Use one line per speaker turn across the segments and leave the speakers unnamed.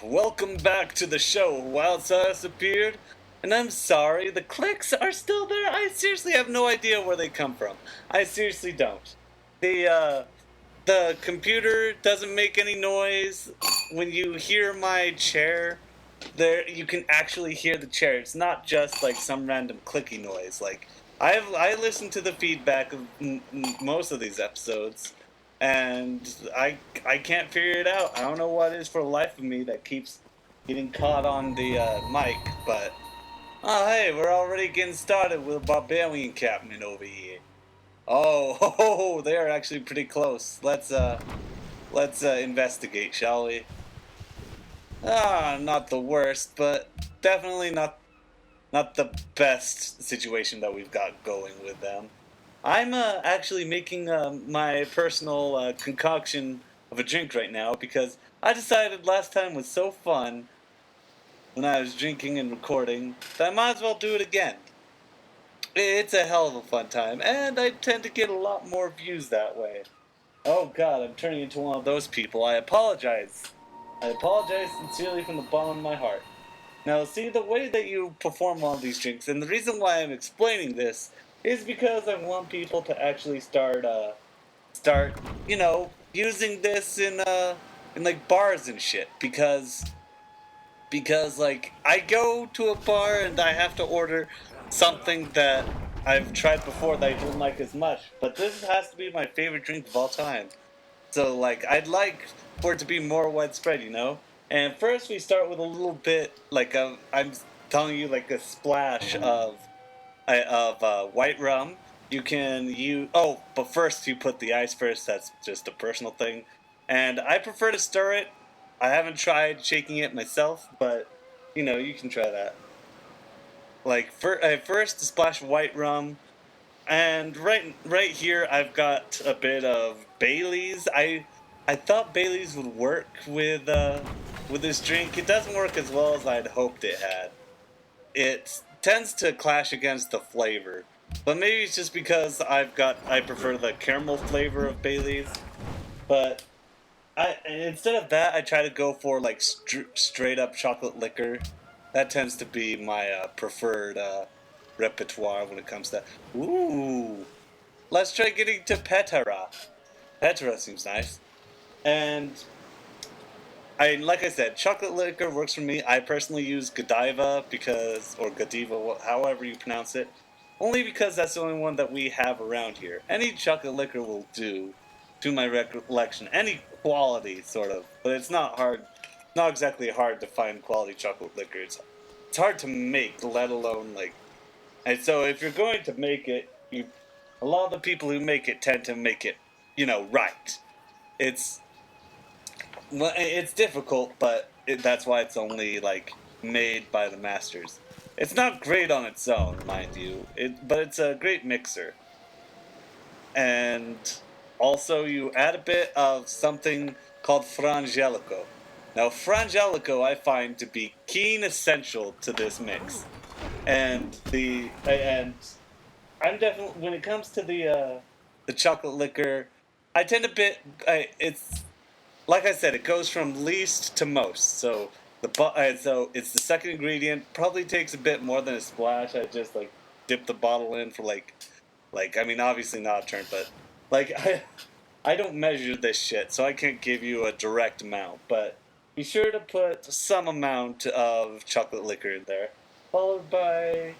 Welcome back to the show. Wildsize appeared, and I'm sorry, the clicks are still there. I seriously have no idea where they come from. I seriously don't. The computer doesn't make any noise. When you hear my chair, there you can actually hear the chair. It's not just like some random clicky noise. Like I listened to the feedback of most of these episodes, and I can't figure it out. I don't know what it is for the life of me that keeps getting caught on the mic. But oh hey, we're already getting started with a barbarian captain over here. Oh, they're actually pretty close. Let's investigate, shall we? Not the worst, but definitely not the best situation that we've got going with them. I'm actually making my personal concoction of a drink right now because I decided last time was so fun when I was drinking and recording that I might as well do it again. It's a hell of a fun time, and I tend to get a lot more views that way. Oh god, I'm turning into one of those people. I apologize. I apologize sincerely from the bottom of my heart. Now, see, the way that you perform all these drinks, and the reason why I'm explaining this is because I want people to actually start, using this in like bars and shit. Because like I go to a bar and I have to order something that I've tried before that I didn't like as much, but this has to be my favorite drink of all time. So like I'd like for it to be more widespread. And first we start with a little bit like I'm telling you like a splash of white rum. But first you put the ice first. That's just a personal thing, and I prefer to stir it. I haven't tried shaking it myself, but you can try that. Like first a splash of white rum, and right here I've got a bit of Bailey's. I thought Bailey's would work with this drink. It doesn't work as well as I'd hoped it had. It tends to clash against the flavor, but maybe it's just because I prefer the caramel flavor of Bailey's. But I instead of that I try to go for like straight up chocolate liquor. That tends to be my preferred repertoire when it comes to that. Ooh, let's try getting to Petera. Petera seems nice. And like I said, chocolate liquor works for me. I personally use Godiva or Godiva, however you pronounce it, only because that's the only one that we have around here. Any chocolate liquor will do, to my recollection. Any quality, sort of, but it's not hard. Not exactly hard to find quality chocolate liquor. It's hard to make, let alone like. And so if you're going to make it, a lot of the people who make it tend to make it, right. It's it's difficult, but that's why it's only like made by the masters. It's not great on its own, mind you. But it's a great mixer. And also, you add a bit of something called Frangelico. Now, Frangelico I find to be keen essential to this mix, and I'm definitely when it comes to the chocolate liquor, I tend to bit. It's like I said, it goes from least to most. So it's the second ingredient. Probably takes a bit more than a splash. I just like dip the bottle in for like I mean obviously not a turn, but like I don't measure this shit, so I can't give you a direct amount. But be sure to put some amount of chocolate liquor in there, followed by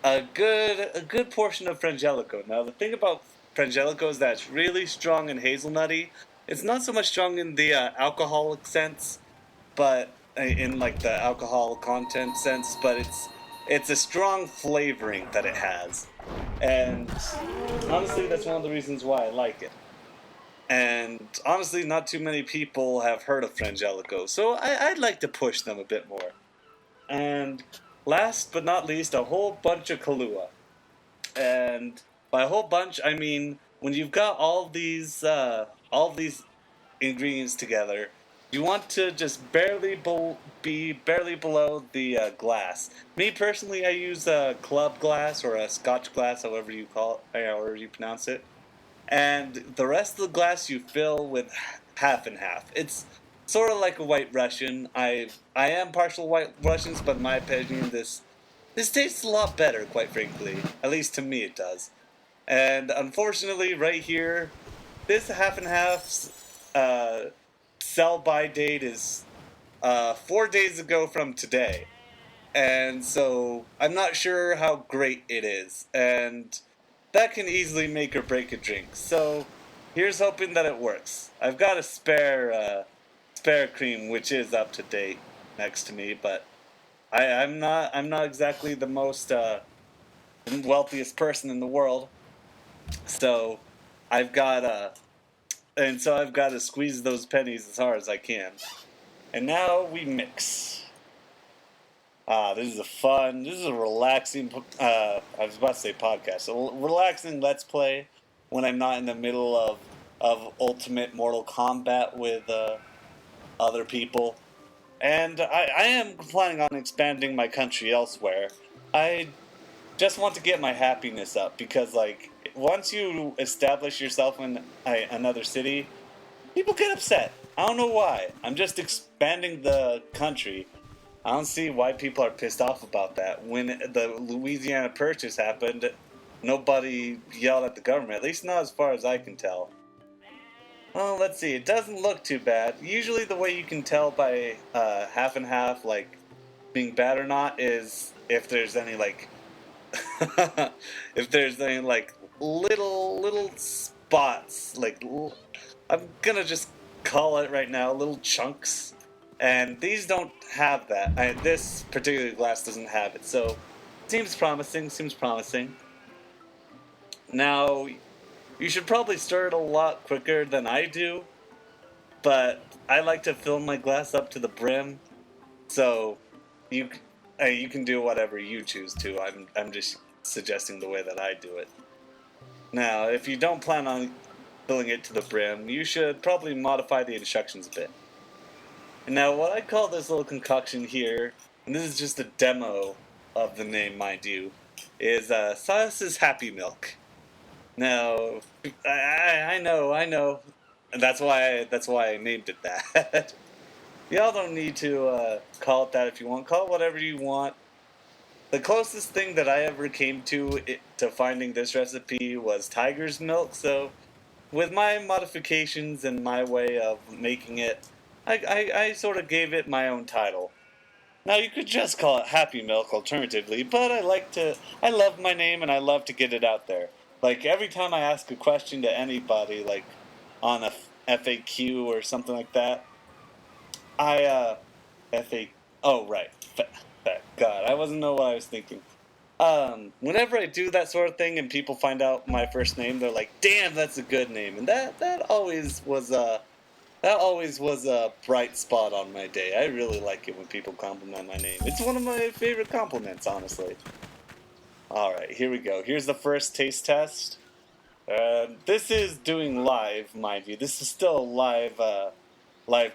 a good portion of Frangelico. Now the thing about Frangelico is that it's really strong and hazelnutty. It's not so much strong in the alcoholic sense, but in like the alcohol content sense, but it's a strong flavoring that it has, and honestly, that's one of the reasons why I like it. And honestly, not too many people have heard of Frangelico, so I'd like to push them a bit more. And last but not least, a whole bunch of Kahlua. And by a whole bunch, I mean when you've got all of these ingredients together, you want to just be barely below the glass. Me personally, I use a club glass or a Scotch glass, however you call it, however you pronounce it, and the rest of the glass you fill with half and half. sort of like a White Russian. I am partial White Russians, but in my opinion, this tastes a lot better, quite frankly. At least to me, it does. And unfortunately, right here, this half and half sell by date is 4 days ago from today. And so I'm not sure how great it is. And that can easily make or break a drink. So here's hoping that it works. I've got a spare cream which is up to date next to me, but I'm not exactly the most wealthiest person in the world. So I've got I've got to squeeze those pennies as hard as I can. And now we mix. This is a relaxing, I was about to say podcast, a relaxing Let's Play when I'm not in the middle of Ultimate Mortal Kombat with other people. And I am planning on expanding my country elsewhere. I just want to get my happiness up because, like, once you establish yourself in another city, people get upset. I don't know why. I'm just expanding the country. I don't see why people are pissed off about that. When the Louisiana Purchase happened, nobody yelled at the government, at least not as far as I can tell. Well, let's see. It doesn't look too bad. Usually the way you can tell by half and half, like, being bad or not, is if there's any, like, if there's any, like, little spots, like, I'm gonna just call it right now, little chunks. And these don't have that. This particular glass doesn't have it, so seems promising, seems promising. Now, you should probably stir it a lot quicker than I do, but I like to fill my glass up to the brim, so you you can do whatever you choose to. I'm just suggesting the way that I do it. Now, if you don't plan on filling it to the brim, you should probably modify the instructions a bit. And now, what I call this little concoction here, and this is just a demo of the name, mind you, is Silas's Happy Milk. Now, I know, and that's why I named it that. Y'all don't need to call it that if you want. Call it whatever you want. The closest thing that I ever came to finding this recipe was tiger's milk. So, with my modifications and my way of making it, I sort of gave it my own title. Now you could just call it Happy Milk alternatively, but I love my name and I love to get it out there. Like every time I ask a question to anybody, like on a FAQ or something like that, I FA oh right, God, I wasn't know what I was thinking. Whenever I do that sort of thing and people find out my first name, they're like, "Damn, that's a good name," and that always was a bright spot on my day. I really like it when people compliment my name. It's one of my favorite compliments, honestly. Alright, here we go. Here's the first taste test. This is doing live, mind you. This is still live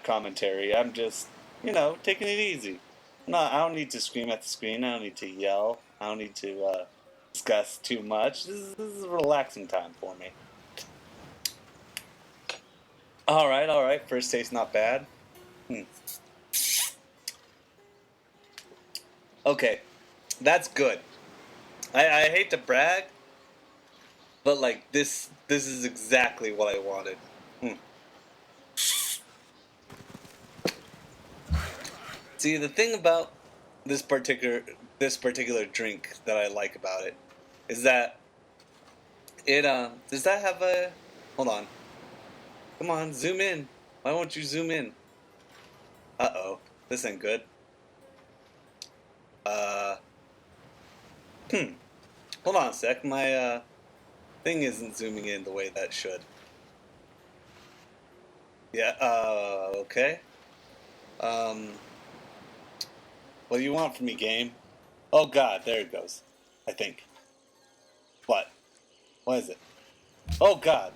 commentary. I'm just, taking it easy. No, I don't need to scream at the screen. I don't need to yell. I don't need to discuss too much. This is a relaxing time for me. Alright. First taste not bad. Okay, that's good. I hate to brag, but like this is exactly what I wanted. See, the thing about this particular drink that I like about it is that it does that have a hold on. Come on, zoom in. Why won't you zoom in? Uh-oh. This ain't good. Uh Hold on a sec. My thing isn't zooming in the way that should. Yeah, okay. What do you want from me, game? Oh god, there it goes. I think. What? What is it? Oh god.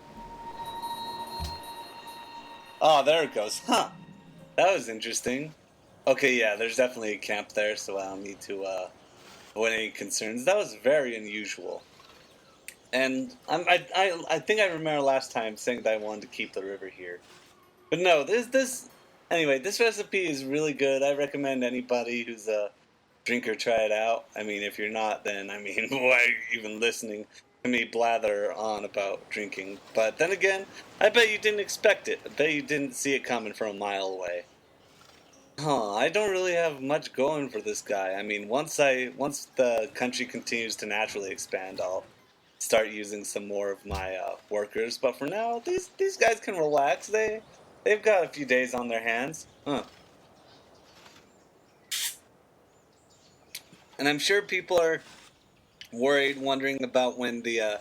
Oh, there it goes. Huh. That was interesting. Okay, yeah, there's definitely a camp there, so I don't need to avoid any concerns. That was very unusual. And I think I remember last time saying that I wanted to keep the river here. But no, this Anyway, this recipe is really good. I recommend anybody who's a drinker try it out. I mean, if you're not, then I mean, why are you even listening to me blather on about drinking? But then again, I bet you didn't expect it. I bet you didn't see it coming from a mile away. Huh, I don't really have much going for this guy. I mean, once the country continues to naturally expand, I'll start using some more of my workers. But for now, these guys can relax. They've got a few days on their hands. Huh. And I'm sure people are worried, wondering about when the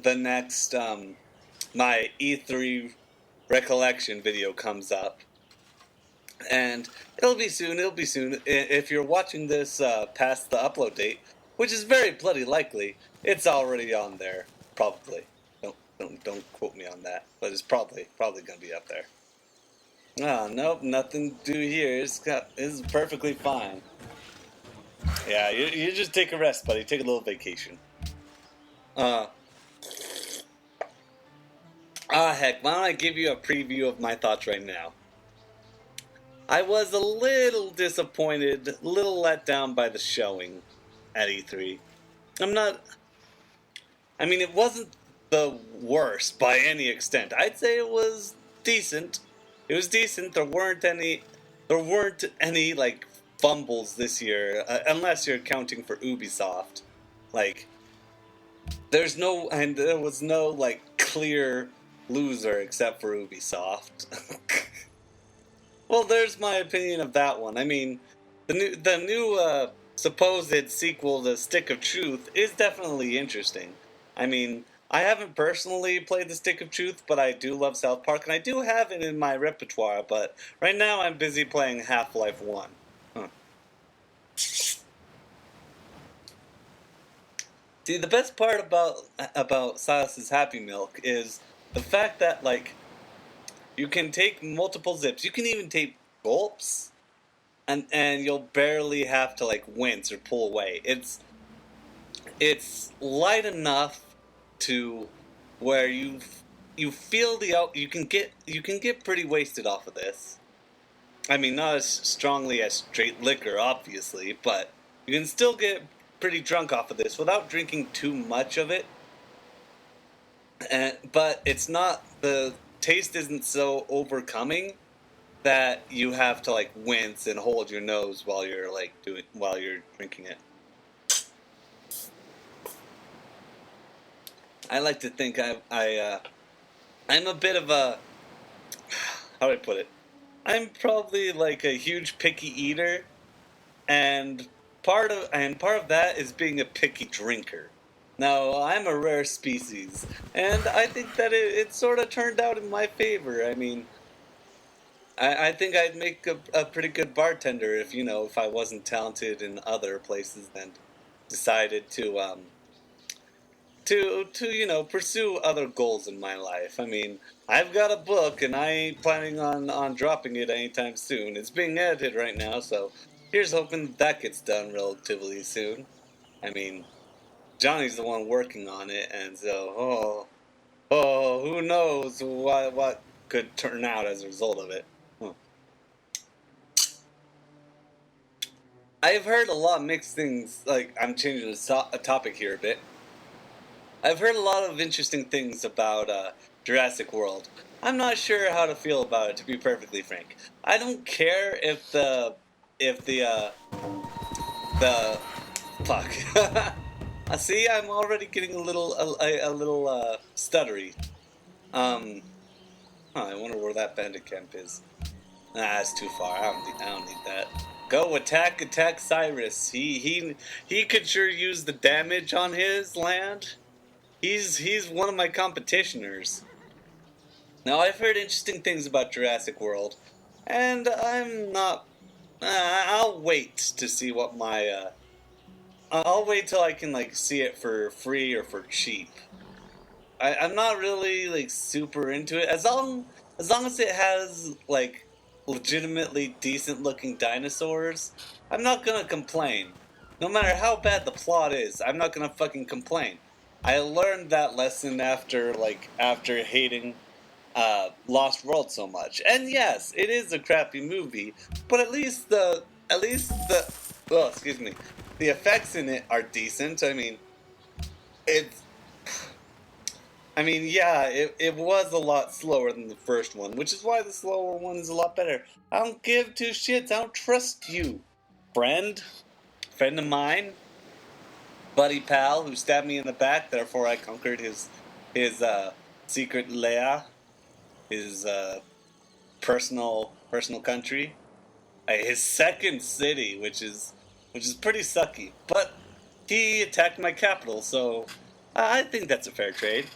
next my E3 recollection video comes up. And it'll be soon. It'll be soon. If you're watching this past the upload date, which is very bloody likely, it's already on there. Probably. Don't quote me on that, but it's probably gonna be up there. Oh, nope, nothing to do here. It's perfectly fine. Yeah, you just take a rest, buddy. Take a little vacation. Uh, heck, why don't I give you a preview of my thoughts right now? I was a little disappointed, a little let down by the showing at E3. I'm not. I mean, it wasn't the worst by any extent. I'd say it was decent. It was decent. There weren't any. There weren't any like fumbles this year, unless you're counting for Ubisoft. Like, there was no like clear loser except for Ubisoft. Well, there's my opinion of that one. I mean, the new supposed sequel to Stick of Truth is definitely interesting. I mean, I haven't personally played the Stick of Truth, but I do love South Park, and I do have it in my repertoire. But right now, I'm busy playing Half-Life One. Huh. See, the best part about Silas's Happy Milk is the fact that like you can take multiple zips. You can even take gulps, and you'll barely have to like wince or pull away. It's light enough to where you feel you can get pretty wasted off of this. I mean, not as strongly as straight liquor, obviously, but you can still get pretty drunk off of this without drinking too much of it. But it's not the taste isn't so overcoming that you have to like wince and hold your nose while you're drinking it. I like to think I'm a bit of a how do I put it? I'm probably like a huge picky eater, and part of that is being a picky drinker. Now I'm a rare species, and I think that it sort of turned out in my favor. I mean, I think I'd make a pretty good bartender if I wasn't talented in other places and decided to pursue other goals in my life. I mean, I've got a book and I ain't planning on dropping it anytime soon. It's being edited right now, so here's hoping that gets done relatively soon. I mean, Johnny's the one working on it, and so who knows what could turn out as a result of it. Huh. I've heard a lot of mixed things. Like, I'm changing the topic here a bit. I've heard a lot of interesting things about Jurassic World. I'm not sure how to feel about it, to be perfectly frank. I don't care if the fuck. See, I'm already getting a little stuttery. I wonder where that bandit camp is. Nah, it's too far. I don't need that. Go attack Cyrus. He could sure use the damage on his land. He's one of my competitioners. Now, I've heard interesting things about Jurassic World, and I'm not. I'll wait to see what my. I'll wait till I can like see it for free or for cheap. I'm not really like super into it. As long as it has like legitimately decent looking dinosaurs, I'm not gonna complain. No matter how bad the plot is, I'm not gonna fucking complain. I learned that lesson after hating Lost World so much. And yes, it is a crappy movie, but at least the well, excuse me, the effects in it are decent. It's yeah, it was a lot slower than the first one, which is why the slower one is a lot better. I don't give two shits. I don't trust you, friend. Friend of mine, buddy pal, who stabbed me in the back. Therefore, I conquered his secret lair, his personal country, his second city, which is pretty sucky. But he attacked my capital, so I think that's a fair trade.